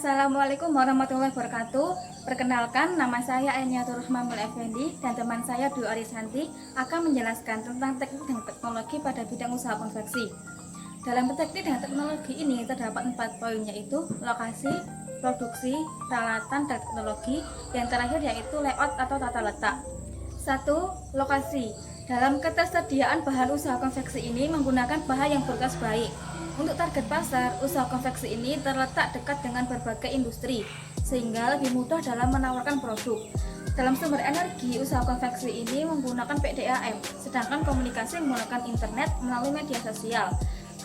Assalamualaikum warahmatullahi wabarakatuh. Perkenalkan, nama saya Ainiatur Rahmanul Effendi dan teman saya Dwi Arisanti akan menjelaskan tentang teknik dan teknologi pada bidang usaha konveksi. Dalam teknik dan teknologi ini terdapat 4 poin, yaitu lokasi, produksi, peralatan, dan teknologi. Yang terakhir yaitu layout atau tata letak. 1. Lokasi. Dalam ketersediaan bahan usaha konveksi ini menggunakan bahan yang berkualitas baik. Untuk target pasar, usaha konveksi ini terletak dekat dengan berbagai industri, sehingga lebih mudah dalam menawarkan produk. Dalam sumber energi, usaha konveksi ini menggunakan PDAM, sedangkan komunikasi menggunakan internet melalui media sosial,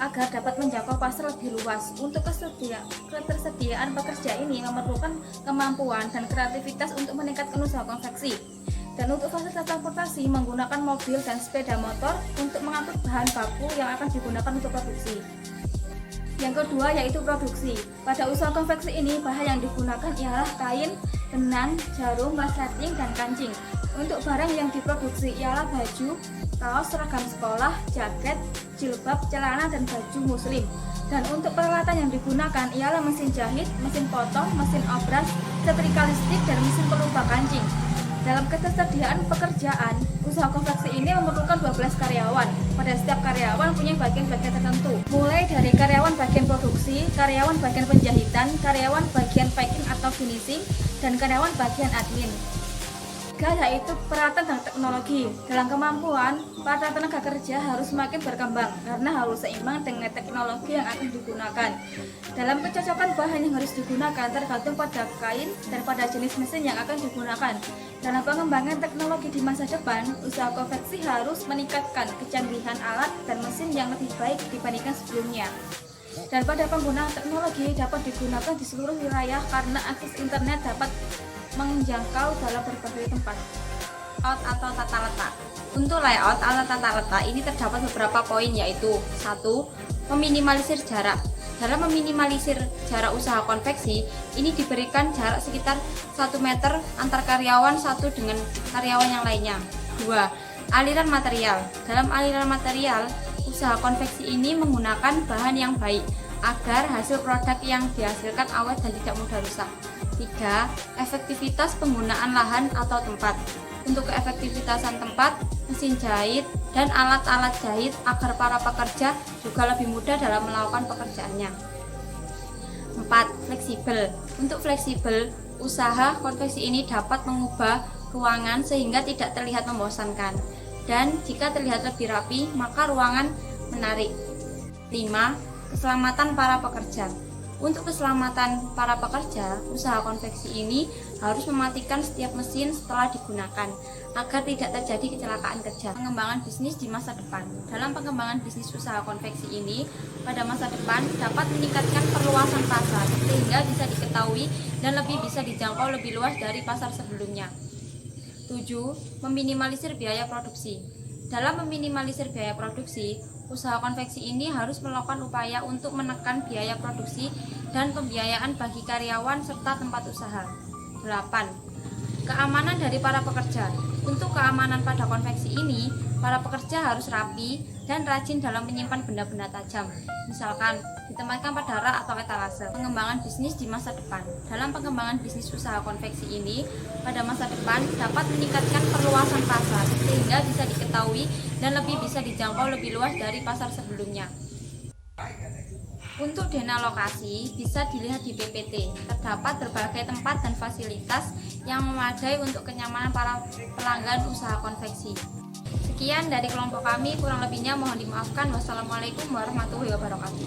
agar dapat menjangkau pasar lebih luas. Untuk ketersediaan pekerja ini memerlukan kemampuan dan kreativitas untuk meningkatkan usaha konveksi. Dan untuk fasilitas transportasi menggunakan mobil dan sepeda motor untuk mengangkut bahan baku yang akan digunakan untuk produksi. Yang kedua yaitu produksi. Pada usaha konveksi ini bahan yang digunakan ialah kain, benang, jarum, resleting, dan kancing. Untuk barang yang diproduksi ialah baju, kaos, seragam sekolah, jaket, jilbab, celana, dan baju muslim. Dan untuk peralatan yang digunakan ialah mesin jahit, mesin potong, mesin obras, setrika listrik, dan mesin pelumba kancing. Dalam ketersediaan pekerjaan, usaha konveksi ini memerlukan 12 karyawan. Pada setiap karyawan punya bagian-bagian tertentu, mulai dari karyawan bagian produksi, karyawan bagian penjahitan, karyawan bagian packing atau finishing, dan karyawan bagian admin. Yaitu peralatan dan teknologi. Dalam kemampuan, para tenaga kerja harus semakin berkembang karena harus seimbang dengan teknologi yang akan digunakan. Dalam kecocokan bahan yang harus digunakan tergantung pada kain dan pada jenis mesin yang akan digunakan. Dalam pengembangan teknologi di masa depan, usaha konveksi harus meningkatkan kecanggihan alat dan mesin yang lebih baik dibandingkan sebelumnya. Dan pada penggunaan teknologi dapat digunakan di seluruh wilayah karena akses internet dapat menjangkau dalam berbagai tempat. Layout atau tata letak. Untuk layout atau tata letak ini terdapat beberapa poin, yaitu 1. Meminimalisir jarak. Dalam meminimalisir jarak usaha konveksi, ini diberikan jarak sekitar 1 meter antar karyawan satu dengan karyawan yang lainnya. 2. Aliran material. Dalam aliran material, usaha konveksi ini menggunakan bahan yang baik agar hasil produk yang dihasilkan awet dan tidak mudah rusak. 3. Efektivitas penggunaan lahan atau tempat. Untuk keefektivitasan tempat, mesin jahit, dan alat-alat jahit agar para pekerja juga lebih mudah dalam melakukan pekerjaannya. 4. Fleksibel. Untuk fleksibel, usaha konveksi ini dapat mengubah ruangan sehingga tidak terlihat membosankan. Dan jika terlihat lebih rapi, maka ruangan menarik. 5. Keselamatan para pekerja. Untuk keselamatan para pekerja, usaha konveksi ini harus mematikan setiap mesin setelah digunakan agar tidak terjadi kecelakaan kerja. Pengembangan bisnis di masa depan. Dalam pengembangan bisnis usaha konveksi ini, pada masa depan dapat meningkatkan perluasan pasar sehingga bisa diketahui dan lebih bisa dijangkau lebih luas dari pasar sebelumnya. 7. Meminimalisir biaya produksi. Dalam meminimalisir biaya produksi, usaha konveksi ini harus melakukan upaya untuk menekan biaya produksi dan pembiayaan bagi karyawan serta tempat usaha. 8. Keamanan dari para pekerja. Untuk keamanan pada konveksi ini, para pekerja harus rapi dan rajin dalam menyimpan benda-benda tajam, misalkan ditempatkan pada rak atau etalase. Pengembangan bisnis di masa depan. Dalam pengembangan bisnis usaha konveksi ini, pada masa depan dapat meningkatkan perluasan pasar sehingga bisa diketahui dan lebih bisa dijangkau lebih luas dari pasar sebelumnya. Untuk dana lokasi bisa dilihat di PPT. Terdapat berbagai tempat dan fasilitas yang memadai untuk kenyamanan para pelanggan usaha konveksi. Sekian dari kelompok kami, kurang lebihnya mohon dimaafkan. Wassalamualaikum warahmatullahi wabarakatuh.